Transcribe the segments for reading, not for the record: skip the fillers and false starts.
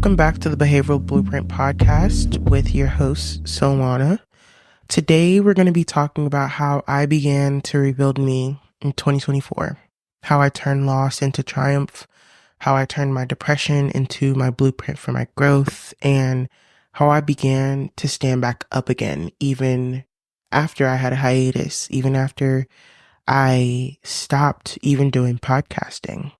Welcome back to the Behavioral Blueprint Podcast with your host, Solana. Today, we're going to be talking about how I began to rebuild me in 2024, how I turned loss into triumph, how I turned my depression into my blueprint for my growth, and how I began to stand back up again, even after I had a hiatus, even after I stopped even doing podcasting.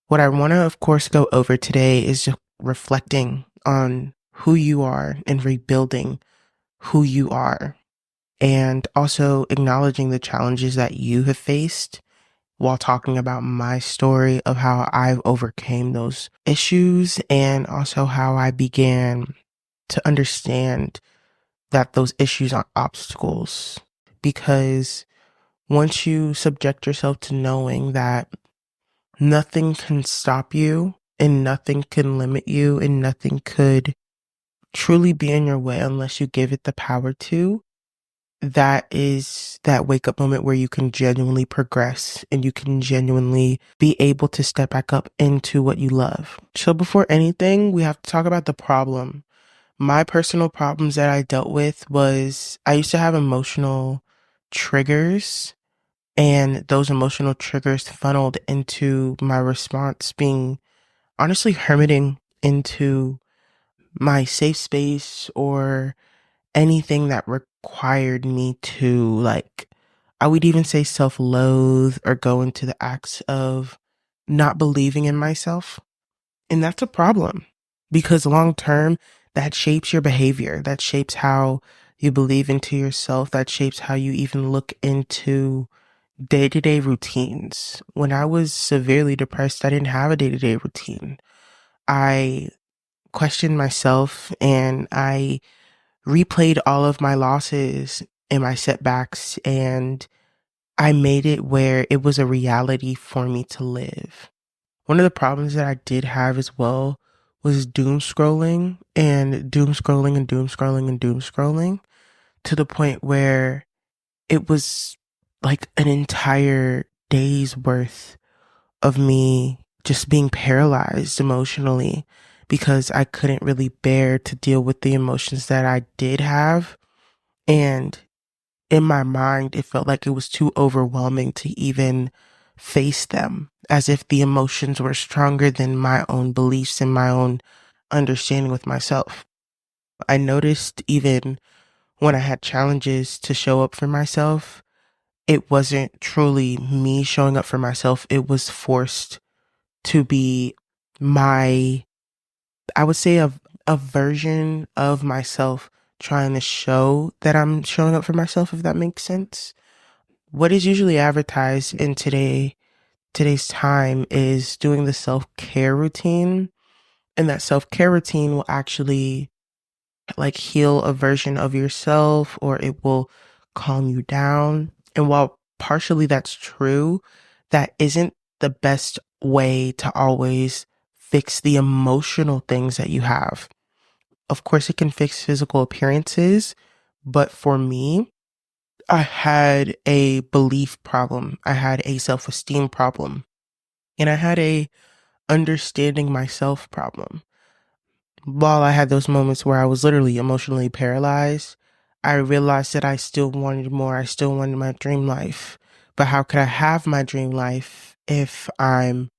What I want to, of course, go over today is just reflecting on who you are and rebuilding who you are, and also acknowledging the challenges that you have faced while talking about my story of how I've overcame those issues and also how I began to understand that those issues are obstacles. Because once you subject yourself to knowing that nothing can stop you and nothing can limit you and nothing could truly be in your way unless you give it the power to, that is that wake up moment where you can genuinely progress and you can genuinely be able to step back up into what you love. So before anything, we have to talk about the problem. My personal problems that I dealt with was I used to have emotional triggers, and those emotional triggers funneled into my response being honestly hermiting into my safe space or anything that required me to, like, I would even say self-loathe or go into the acts of not believing in myself. And that's a problem because long term, that shapes your behavior. That shapes how you believe into yourself. That shapes how you even look into day-to-day routines. When I was severely depressed, I didn't have a day-to-day routine. I questioned myself and I replayed all of my losses and my setbacks, and I made it where it was a reality for me to live. One of the problems that I did have as well was doom scrolling and doom scrolling and doom scrolling and doom scrolling to the point where it was like an entire day's worth of me just being paralyzed emotionally because I couldn't really bear to deal with the emotions that I did have. And in my mind, it felt like it was too overwhelming to even face them, as if the emotions were stronger than my own beliefs and my own understanding with myself. I noticed even when I had challenges to show up for myself, it wasn't truly me showing up for myself. It was forced to be my, I would say a version of myself trying to show that I'm showing up for myself, if that makes sense. What is usually advertised in today's time is doing the self-care routine, and that self-care routine will actually like heal a version of yourself or it will calm you down. And while partially that's true, that isn't the best way to always fix the emotional things that you have. Of course, it can fix physical appearances, but for me, I had a belief problem. I had a self-esteem problem, and I had a understanding myself problem. While I had those moments where I was literally emotionally paralyzed, I realized that I still wanted more. I still wanted my dream life. But how could I have my dream life if I'm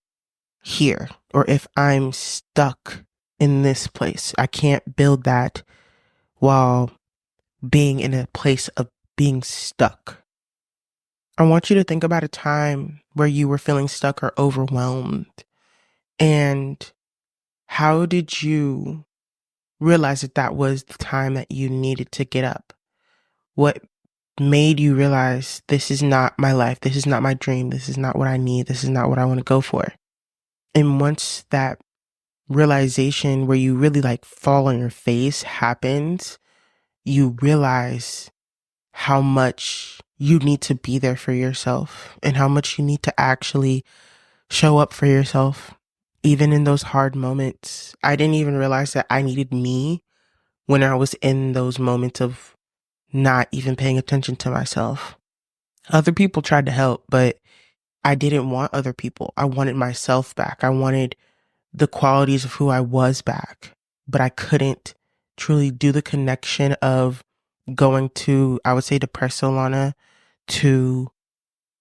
here or if I'm stuck in this place? I can't build that while being in a place of being stuck. I want you to think about a time where you were feeling stuck or overwhelmed. And how did you realize that that was the time that you needed to get up? What made you realize this is not my life? This is not my dream. This is not what I need. This is not what I want to go for. And once that realization where you really like fall on your face happens, you realize how much you need to be there for yourself and how much you need to actually show up for yourself, even in those hard moments. I didn't even realize that I needed me when I was in those moments of not even paying attention to myself. Other people tried to help, but I didn't want other people. I wanted myself back. I wanted the qualities of who I was back, but I couldn't truly do the connection of going to, I would say, depressed Solana to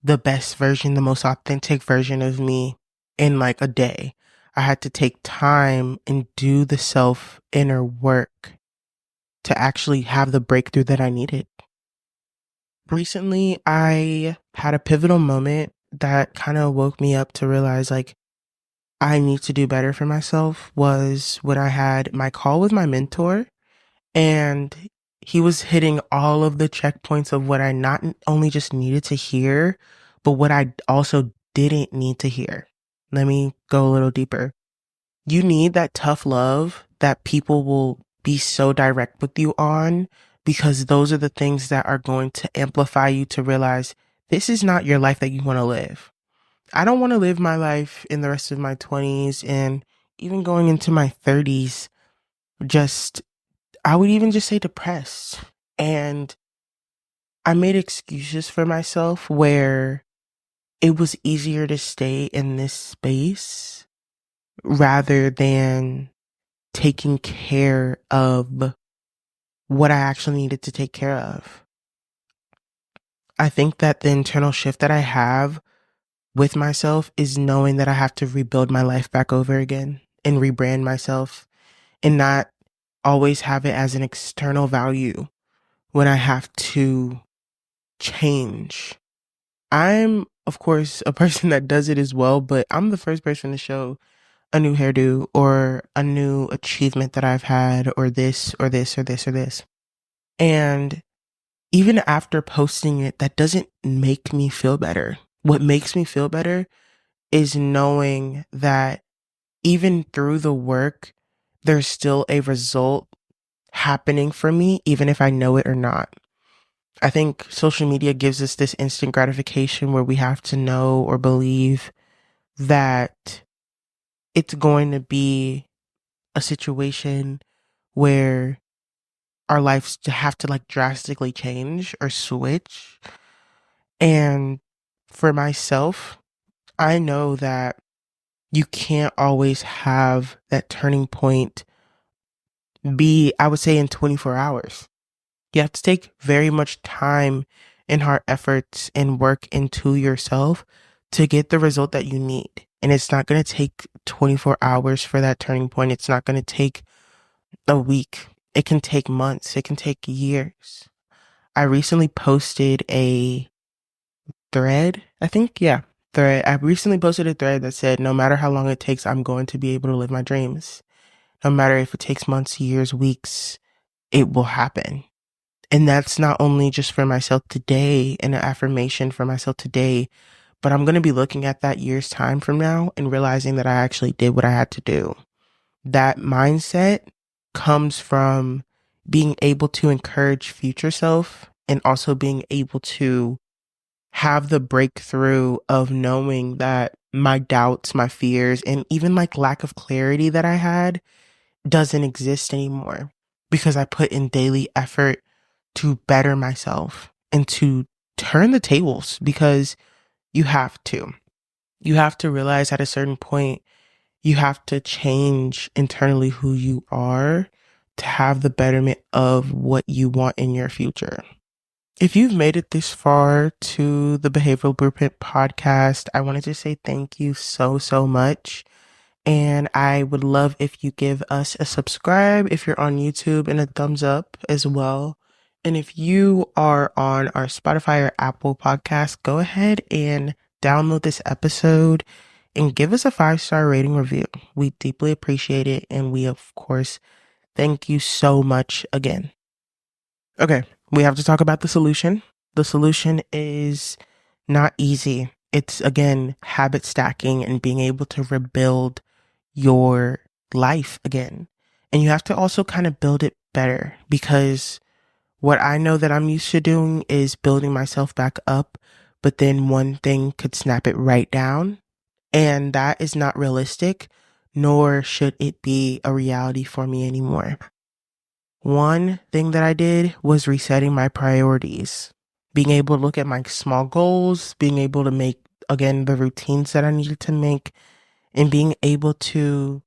the best version, the most authentic version of me in like a day. I had to take time and do the self inner work to actually have the breakthrough that I needed. Recently, I had a pivotal moment that kind of woke me up to realize like I need to do better for myself was when I had my call with my mentor, and he was hitting all of the checkpoints of what I not only just needed to hear, but what I also didn't need to hear. Let me go a little deeper. You need that tough love that people will be so direct with you on, because those are the things that are going to amplify you to realize this is not your life that you want to live. I don't want to live my life in the rest of my 20s and even going into my 30s, just, I would even just say depressed. And I made excuses for myself where it was easier to stay in this space rather than taking care of what I actually needed to take care of. I think that the internal shift that I have with myself is knowing that I have to rebuild my life back over again and rebrand myself and not always have it as an external value when I have to change. I'm, of course, a person that does it as well, but I'm the first person to show a new hairdo or a new achievement that I've had, or this, or this, or this, or this. And even after posting it, that doesn't make me feel better. What makes me feel better is knowing that even through the work, there's still a result happening for me, even if I know it or not. I think social media gives us this instant gratification where we have to know or believe that it's going to be a situation where our lives have to like drastically change or switch. And for myself, I know that you can't always have that turning point be, I would say, in 24 hours. You have to take very much time and hard efforts and work into yourself to get the result that you need. And it's not going to take 24 hours for that turning point. It's not going to take a week. It can take months. It can take years. I recently posted a thread, I think. Yeah, thread. I recently posted a thread that said, no matter how long it takes, I'm going to be able to live my dreams. No matter if it takes months, years, weeks, it will happen. And that's not only just for myself today and an affirmation for myself today, but I'm going to be looking at that year's time from now and realizing that I actually did what I had to do. That mindset comes from being able to encourage future self and also being able to have the breakthrough of knowing that my doubts, my fears, and even like lack of clarity that I had doesn't exist anymore because I put in daily effort to better myself and to turn the tables, because you have to. You have to realize at a certain point, you have to change internally who you are to have the betterment of what you want in your future. If you've made it this far to the Behavioral Blueprint podcast, I wanted to say thank you so, so much. And I would love if you give us a subscribe if you're on YouTube, and a thumbs up as well. And if you are on our Spotify or Apple podcast, go ahead and download this episode and give us a 5-star rating review. We deeply appreciate it. And we, of course, thank you so much again. Okay, we have to talk about the solution. The solution is not easy. It's, again, habit stacking and being able to rebuild your life again. And you have to also kind of build it better, because what I know that I'm used to doing is building myself back up, but then one thing could snap it right down. And that is not realistic, nor should it be a reality for me anymore. One thing that I did was resetting my priorities, being able to look at my small goals, being able to make, again, the routines that I needed to make, and being able to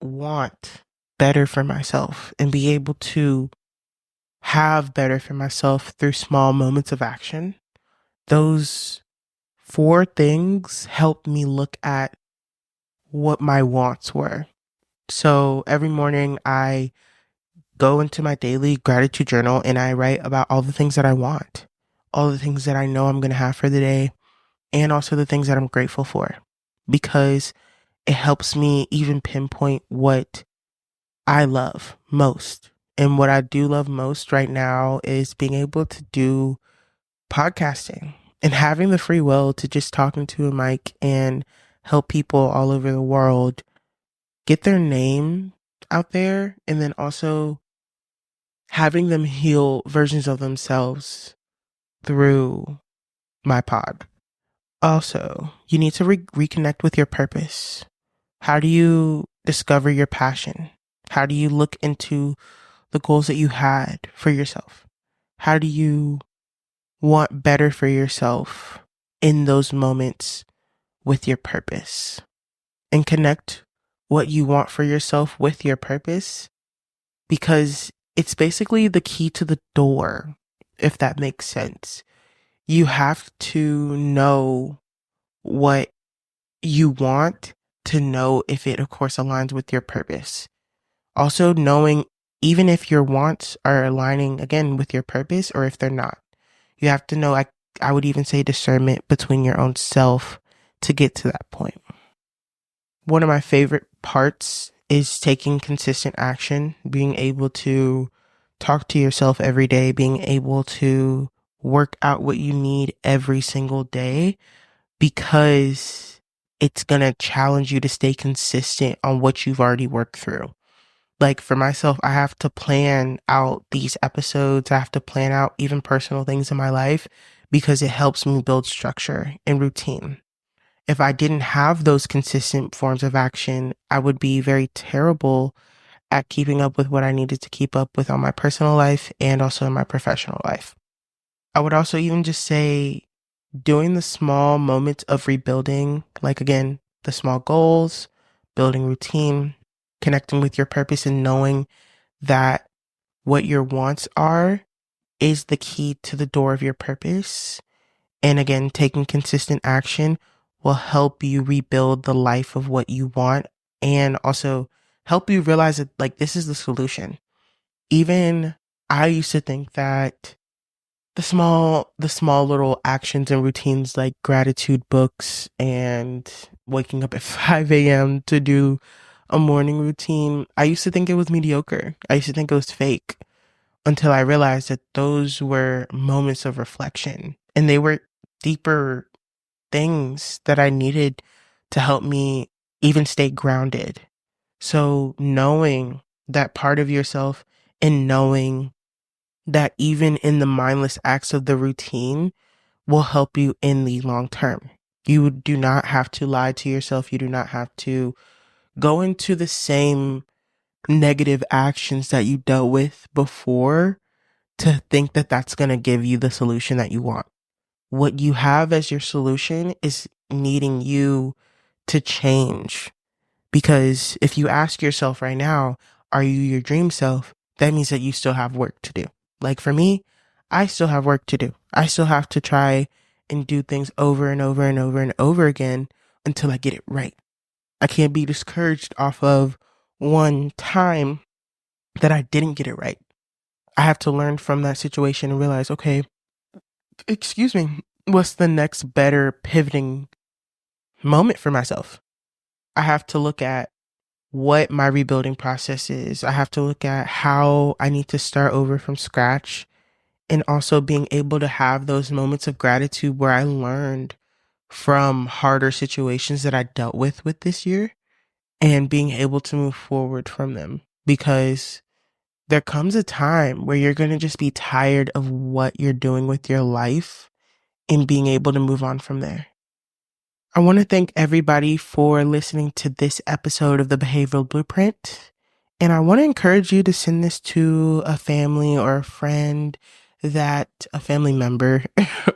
want better for myself and be able to have better for myself through small moments of action. Those four things help me look at what my wants were. So every morning I go into my daily gratitude journal and I write about all the things that I want, all the things that I know I'm going to have for the day, and also the things that I'm grateful for, because it helps me even pinpoint what I love most. And what I do love most right now is being able to do podcasting and having the free will to just talk into a mic and help people all over the world get their name out there, and then also having them heal versions of themselves through my pod. Also, you need to reconnect with your purpose. How do you discover your passion? How do you look into the goals that you had for yourself? How do you want better for yourself in those moments with your purpose? And connect what you want for yourself with your purpose, because it's basically the key to the door, if that makes sense. You have to know what you want to know if it, of course, aligns with your purpose. Also, knowing even if your wants are aligning again with your purpose or if they're not. You have to know, I would even say discernment between your own self to get to that point. One of my favorite parts is taking consistent action, being able to talk to yourself every day, being able to work out what you need every single day, because it's going to challenge you to stay consistent on what you've already worked through. Like for myself, I have to plan out these episodes. I have to plan out even personal things in my life because it helps me build structure and routine. If I didn't have those consistent forms of action, I would be very terrible at keeping up with what I needed to keep up with on my personal life and also in my professional life. I would also even just say doing the small moments of rebuilding, like again, the small goals, building routine, connecting with your purpose, and knowing that what your wants are is the key to the door of your purpose. And again, taking consistent action will help you rebuild the life of what you want and also help you realize that like this is the solution. Even I used to think that the small little actions and routines like gratitude books and waking up at 5 a.m. to do a morning routine, I used to think it was mediocre. I used to think it was fake until I realized that those were moments of reflection and they were deeper things that I needed to help me even stay grounded. So knowing that part of yourself and knowing that even in the mindless acts of the routine will help you in the long term. You do not have to lie to yourself. You do not have to go into the same negative actions that you dealt with before to think that that's going to give you the solution that you want. What you have as your solution is needing you to change. Because if you ask yourself right now, are you your dream self? That means that you still have work to do. Like for me, I still have work to do. I still have to try and do things over and over and over and over again until I get it right. I can't be discouraged off of one time that I didn't get it right. I have to learn from that situation and realize, okay, excuse me, what's the next better pivoting moment for myself? I have to look at what my rebuilding process is. I have to look at how I need to start over from scratch, and also being able to have those moments of gratitude where I learned from harder situations that I dealt with this year and being able to move forward from them, because there comes a time where you're going to just be tired of what you're doing with your life and being able to move on from there. I want to thank everybody for listening to this episode of the Behavioral Blueprint. And I want to encourage you to send this to a family or a family member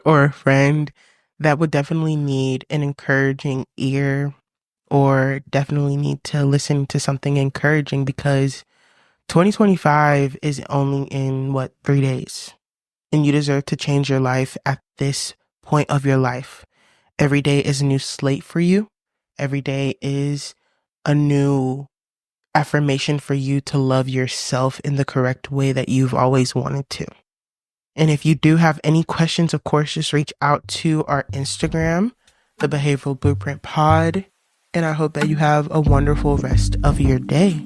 or a friend that would definitely need an encouraging ear or definitely need to listen to something encouraging, because 2025 is only in 3 days, and you deserve to change your life at this point of your life. Every day is a new slate for you. Every day is a new affirmation for you to love yourself in the correct way that you've always wanted to. And if you do have any questions, of course, just reach out to our Instagram, the Behavioral Blueprint Pod. And I hope that you have a wonderful rest of your day.